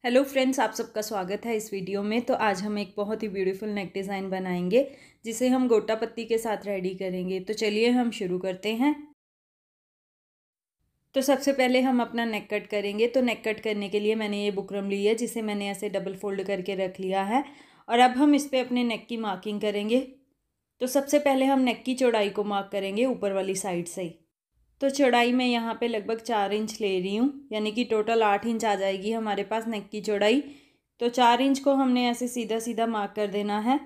Hello friends, आप सबका स्वागत है इस वीडियो में। तो आज हम एक बहुत ही ब्यूटीफुल नेक डिज़ाइन बनाएंगे जिसे हम गोटा पत्ती के साथ रेडी करेंगे। तो चलिए हम शुरू करते हैं। तो सबसे पहले हम अपना नेक कट करेंगे। तो नेक कट करने के लिए मैंने ये बुकरम ली है जिसे मैंने ऐसे डबल फोल्ड करके रख लिया है। और अब हम इस पर अपने नेक की मार्किंग करेंगे। तो सबसे पहले हम नेक की चौड़ाई को मार्क करेंगे ऊपर वाली साइड से। तो चौड़ाई मैं यहाँ पे लगभग 4 इंच ले रही हूँ, यानी कि टोटल 8 इंच आ जाएगी हमारे पास नेक की चौड़ाई। तो 4 इंच को हमने ऐसे सीधा सीधा मार्क कर देना है।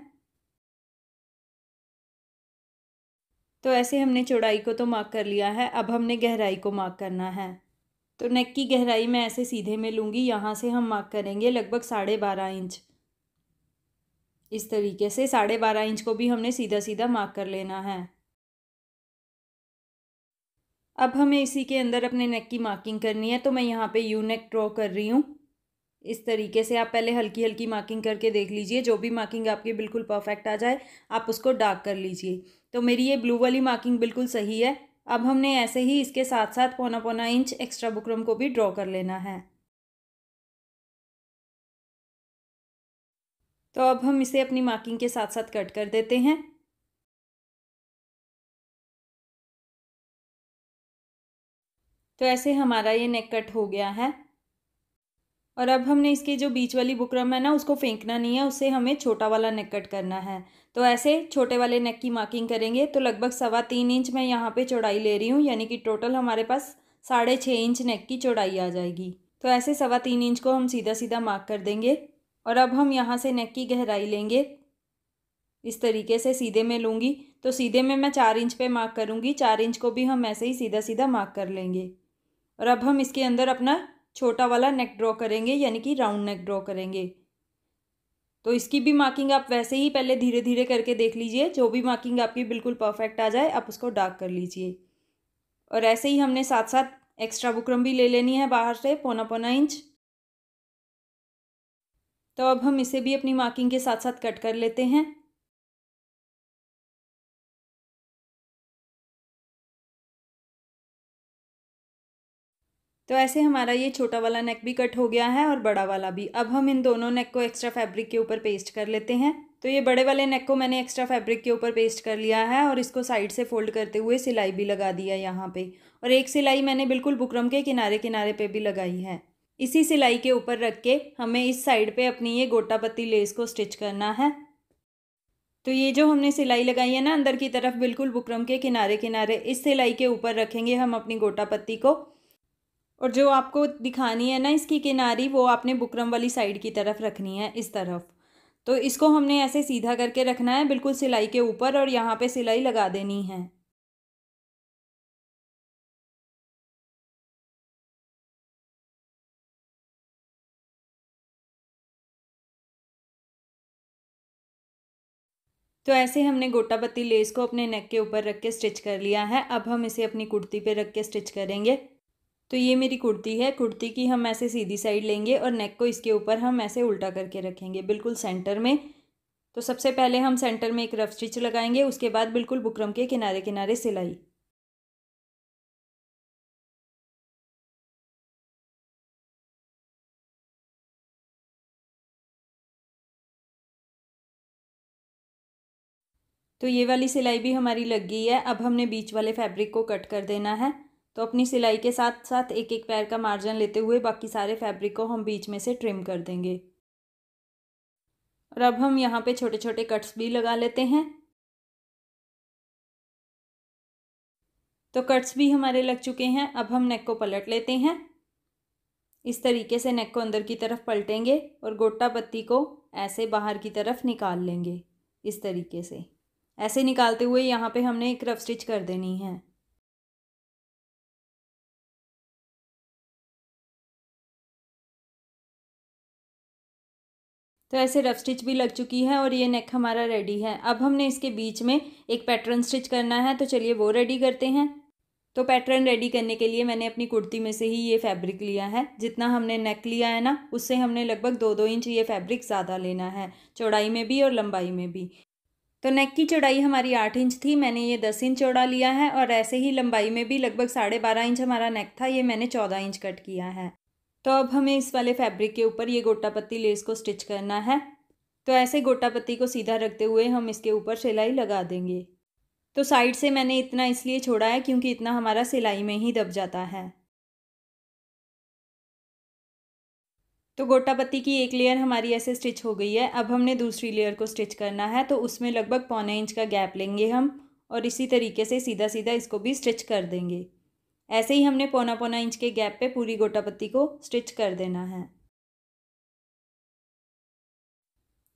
तो ऐसे हमने चौड़ाई को तो मार्क कर लिया है। अब हमने गहराई को मार्क करना है। तो नेक की गहराई मैं ऐसे सीधे में लूँगी, यहाँ से हम मार्क करेंगे लगभग 12.5 इंच। इस तरीके से 12.5 इंच को भी हमने सीधा सीधा मार्क कर लेना है। अब हमें इसी के अंदर अपने नेक की मार्किंग करनी है। तो मैं यहाँ पे यू नेक ड्रॉ कर रही हूँ। इस तरीके से आप पहले हल्की हल्की मार्किंग करके देख लीजिए। जो भी मार्किंग आपकी बिल्कुल परफेक्ट आ जाए आप उसको डार्क कर लीजिए। तो मेरी ये ब्लू वाली मार्किंग बिल्कुल सही है। अब हमने ऐसे ही इसके साथ साथ पौना पौना इंच एक्स्ट्रा बुकरम को भी ड्रॉ कर लेना है। तो अब हम इसे अपनी मार्किंग के साथ साथ कट कर देते हैं। तो ऐसे हमारा ये नेक कट हो गया है। और अब हमने इसके जो बीच वाली बुकरम है ना, उसको फेंकना नहीं है, उससे हमें छोटा वाला नेक कट करना है। तो ऐसे छोटे वाले नेक की मार्किंग करेंगे। तो लगभग 3.25 इंच मैं यहाँ पे चौड़ाई ले रही हूँ, यानी कि टोटल हमारे पास 6.5 इंच नेक की चौड़ाई आ जाएगी। तो ऐसे 3.25 इंच को हम सीधा सीधा मार्क कर देंगे। और अब हम यहाँ से नेक की गहराई लेंगे। इस तरीके से सीधे में लूँगी। तो सीधे में मैं 4 इंच पे मार्क करूँगी, 4 इंच को भी हम ऐसे ही सीधा सीधा मार्क कर लेंगे। और अब हम इसके अंदर अपना छोटा वाला नेक ड्रॉ करेंगे, यानी कि राउंड नेक ड्रॉ करेंगे। तो इसकी भी मार्किंग आप वैसे ही पहले धीरे धीरे करके देख लीजिए। जो भी मार्किंग आपकी बिल्कुल परफेक्ट आ जाए आप उसको डार्क कर लीजिए। और ऐसे ही हमने साथ साथ एक्स्ट्रा बुकरम भी ले लेनी है बाहर से पौना पौना इंच। तो अब हम इसे भी अपनी मार्किंग के साथ साथ कट कर लेते हैं। तो ऐसे हमारा ये छोटा वाला नेक भी कट हो गया है और बड़ा वाला भी। अब हम इन दोनों नेक को एक्स्ट्रा फैब्रिक के ऊपर पेस्ट कर लेते हैं। तो ये बड़े वाले नेक को मैंने एक्स्ट्रा फैब्रिक के ऊपर पेस्ट कर लिया है और इसको साइड से फोल्ड करते हुए सिलाई भी लगा दिया यहाँ पे। और एक सिलाई मैंने बिल्कुल बुकरम के किनारे किनारे पे भी लगाई है। इसी सिलाई के ऊपर रख के हमें इस साइड पे अपनी ये गोटा पत्ती लेस को स्टिच करना है। तो ये जो हमने सिलाई लगाई है ना अंदर की तरफ बिल्कुल बुकरम के किनारे किनारे, इस सिलाई के ऊपर रखेंगे हम अपनी गोटा पत्ती को। और जो आपको दिखानी है ना इसकी किनारी, वो आपने बुकरम वाली साइड की तरफ रखनी है, इस तरफ। तो इसको हमने ऐसे सीधा करके रखना है बिल्कुल सिलाई के ऊपर और यहाँ पे सिलाई लगा देनी है। तो ऐसे हमने गोटा पत्ती लेस को अपने नेक के ऊपर रख के स्टिच कर लिया है। अब हम इसे अपनी कुर्ती पे रख के स्टिच करेंगे। तो ये मेरी कुर्ती है। कुर्ती की हम ऐसे सीधी साइड लेंगे और नेक को इसके ऊपर हम ऐसे उल्टा करके रखेंगे बिल्कुल सेंटर में। तो सबसे पहले हम सेंटर में एक रफ स्टिच लगाएंगे, उसके बाद बिल्कुल बुकरम के किनारे किनारे सिलाई। तो ये वाली सिलाई भी हमारी लग गई है। अब हमने बीच वाले फैब्रिक को कट कर देना है। तो अपनी सिलाई के साथ साथ एक एक पैर का मार्जिन लेते हुए बाकी सारे फैब्रिक को हम बीच में से ट्रिम कर देंगे। और अब हम यहाँ पे छोटे छोटे कट्स भी लगा लेते हैं। तो कट्स भी हमारे लग चुके हैं। अब हम नेक को पलट लेते हैं। इस तरीके से नेक को अंदर की तरफ पलटेंगे और गोटा पत्ती को ऐसे बाहर की तरफ निकाल लेंगे। इस तरीके से ऐसे निकालते हुए यहाँ पे हमने एक रफ स्टिच कर देनी है। तो ऐसे रफ स्टिच भी लग चुकी है और ये नेक हमारा रेडी है। अब हमने इसके बीच में एक पैटर्न स्टिच करना है। तो चलिए वो रेडी करते हैं। तो पैटर्न रेडी करने के लिए मैंने अपनी कुर्ती में से ही ये फैब्रिक लिया है। जितना हमने नेक लिया है ना, उससे हमने लगभग 2-2 इंच ये फैब्रिक ज़्यादा लेना है, चौड़ाई में भी और लंबाई में भी। तो नेक की चौड़ाई हमारी 8 इंच थी, मैंने ये 10 इंच चौड़ा लिया है। और ऐसे ही लंबाई में भी लगभग 12.5 इंच हमारा नेक था, ये मैंने 14 इंच कट किया है। तो अब हमें इस वाले फैब्रिक के ऊपर ये गोटा पत्ती लेस को स्टिच करना है। तो ऐसे गोटा पत्ती को सीधा रखते हुए हम इसके ऊपर सिलाई लगा देंगे। तो साइड से मैंने इतना इसलिए छोड़ा है क्योंकि इतना हमारा सिलाई में ही दब जाता है। तो गोटा पत्ती की एक लेयर हमारी ऐसे स्टिच हो गई है। अब हमने दूसरी लेयर को स्टिच करना है, तो उसमें लगभग 1.25 इंच का गैप लेंगे हम और इसी तरीके से सीधा सीधा इसको भी स्टिच कर देंगे। ऐसे ही हमने 1.25 इंच के गैप पे पूरी गोटा पत्ती को स्टिच कर देना है।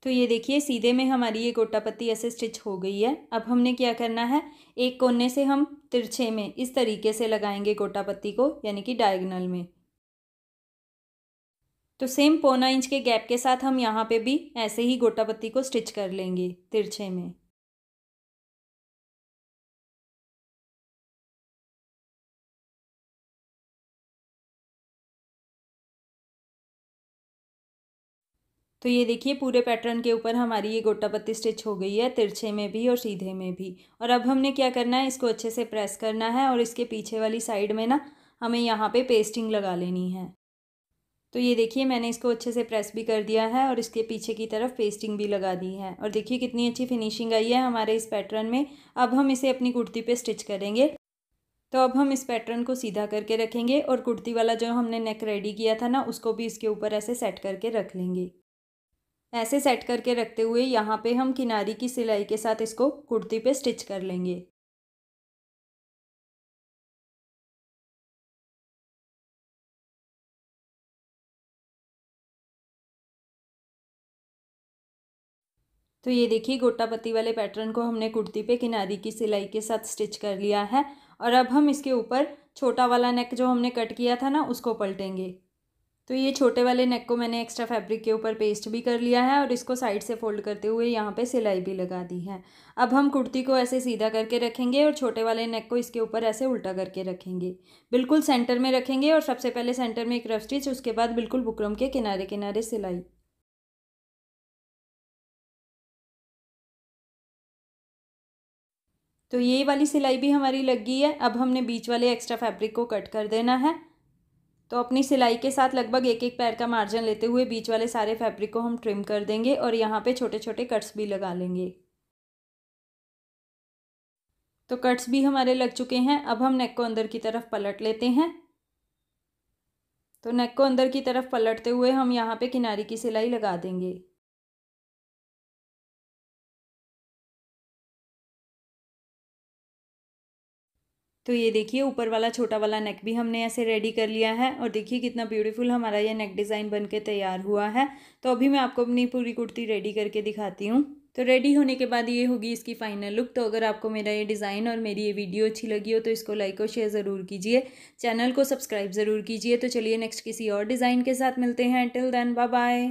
तो ये देखिए सीधे में हमारी ये गोटा पत्ती ऐसे स्टिच हो गई है। अब हमने क्या करना है, एक कोने से हम तिरछे में इस तरीके से लगाएंगे गोटा पत्ती को, यानी कि डायगोनल में। तो सेम 1.25 इंच के गैप के साथ हम यहाँ पे भी ऐसे ही गोटा पत्ती को स्टिच कर लेंगे तिरछे में। तो ये देखिए पूरे पैटर्न के ऊपर हमारी ये गोटा पत्ती स्टिच हो गई है, तिरछे में भी और सीधे में भी। और अब हमने क्या करना है, इसको अच्छे से प्रेस करना है और इसके पीछे वाली साइड में ना हमें यहाँ पे पेस्टिंग लगा लेनी है। तो ये देखिए मैंने इसको अच्छे से प्रेस भी कर दिया है और इसके पीछे की तरफ पेस्टिंग भी लगा दी है। और देखिए कितनी अच्छी फिनिशिंग आई है हमारे इस पैटर्न में। अब हम इसे अपनी कुर्ती पे स्टिच करेंगे। तो अब हम इस पैटर्न को सीधा करके रखेंगे और कुर्ती वाला जो हमने नेक रेडी किया था ना, उसको भी इसके ऊपर ऐसे सेट करके रख लेंगे। ऐसे सेट करके रखते हुए यहाँ पे हम किनारी की सिलाई के साथ इसको कुर्ती पे स्टिच कर लेंगे। तो ये देखिए गोटा पत्ती वाले पैटर्न को हमने कुर्ती पे किनारी की सिलाई के साथ स्टिच कर लिया है। और अब हम इसके ऊपर छोटा वाला नेक जो हमने कट किया था ना, उसको पलटेंगे। तो ये छोटे वाले नेक को मैंने एक्स्ट्रा फैब्रिक के ऊपर पेस्ट भी कर लिया है और इसको साइड से फोल्ड करते हुए यहाँ पे सिलाई भी लगा दी है। अब हम कुर्ती को ऐसे सीधा करके रखेंगे और छोटे वाले नेक को इसके ऊपर ऐसे उल्टा करके रखेंगे। बिल्कुल सेंटर में रखेंगे और सबसे पहले सेंटर में एक रफ स्टिच, उसके बाद बिल्कुल बुकरम के किनारे किनारे सिलाई। तो ये वाली सिलाई भी हमारी लग गई है। अब हमने बीच वाले एक्स्ट्रा फैब्रिक को कट कर देना है। तो अपनी सिलाई के साथ लगभग एक एक पैर का मार्जिन लेते हुए बीच वाले सारे फैब्रिक को हम ट्रिम कर देंगे और यहाँ पे छोटे छोटे कट्स भी लगा लेंगे। तो कट्स भी हमारे लग चुके हैं। अब हम नेक को अंदर की तरफ पलट लेते हैं। तो नेक को अंदर की तरफ पलटते हुए हम यहाँ पे किनारी की सिलाई लगा देंगे। तो ये देखिए ऊपर वाला छोटा वाला नेक भी हमने ऐसे रेडी कर लिया है और देखिए कितना ब्यूटीफुल हमारा ये नेक डिज़ाइन बन के तैयार हुआ है। तो अभी मैं आपको अपनी पूरी कुर्ती रेडी करके दिखाती हूँ। तो रेडी होने के बाद ये होगी इसकी फाइनल लुक। तो अगर आपको मेरा ये डिज़ाइन और मेरी ये वीडियो अच्छी लगी हो तो इसको लाइक और शेयर ज़रूर कीजिए, चैनल को सब्सक्राइब ज़रूर कीजिए। तो चलिए नेक्स्ट किसी और डिज़ाइन के साथ मिलते हैं। Till then bye bye.